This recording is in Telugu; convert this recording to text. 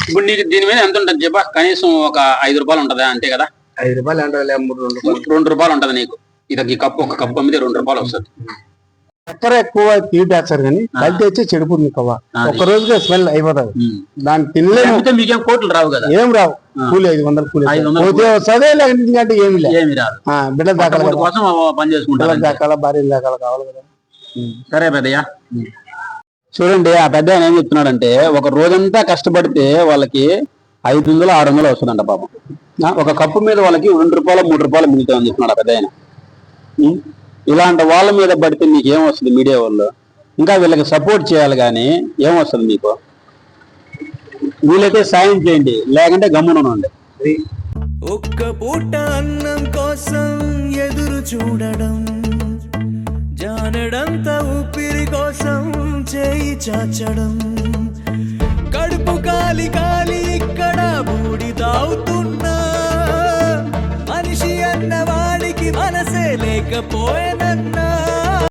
ఇప్పుడు నీకు దీని మీద ఎంత ఉంటుంది చెప్పా? కనీసం ఒక 5 రూపాయలు ఉంటదా? అంతే కదా, 5 రూపాయలు అంటే 2 రూపాయలు ఉంటది నీకు. ఇది ఈ కప్పు, ఒక కప్పు అమ్మితే 2 రూపాయలు వస్తుంది. చక్కెర ఎక్కువ తీటేస్తారు కానీ కల్తీ వచ్చి చెడిపోతుంది కవ్వ. ఒక రోజుగా స్మెల్ అయిపోతుంది. దాన్ని తినలేము. మీకేం కోట్లు రావు కదా? ఏం రావు. కూలి 500 కూలి వస్తుంది. లేకంటే ఏమి రాదు. బిడ్డల దాకా కోసం పని చేసుకుంటారు. దాకాల భార్యలు దాకాల కావాలి కదా. సరే పెద్దయ్య, చూడండి ఆ పెద్ద ఆయన ఏం చెప్తున్నాడంటే, ఒక రోజంతా కష్టపడితే వాళ్ళకి 500 600 వస్తుందంట పాపం. ఒక కప్పు మీద వాళ్ళకి 2 రూపాయలు 3 రూపాయలు మిగులుతామని చెప్తున్నాడు ఆ పెద్ద ఆయన. ఇలాంటి వాళ్ళ మీద పడితే మీకు ఏం వస్తుంది? మీడియా వాళ్ళు ఇంకా వీళ్ళకి సపోర్ట్ చేయాలి, కానీ ఏం వస్తుంది మీకు? వీళ్ళైతే సాయం చేయండి, లేకంటే గమ్మున ఉండండి. ఒక్క పూట అన్నం కోసం ఎదురు చూడడం, జానడంత ఊపిరి కోసం చేయి చాచడం, కడుపు కాలి కాలి ఇక్కడ బూడి తాగుతున్నా, మనిషి అన్నవాడికి మనసే లేకపోయేనన్నా.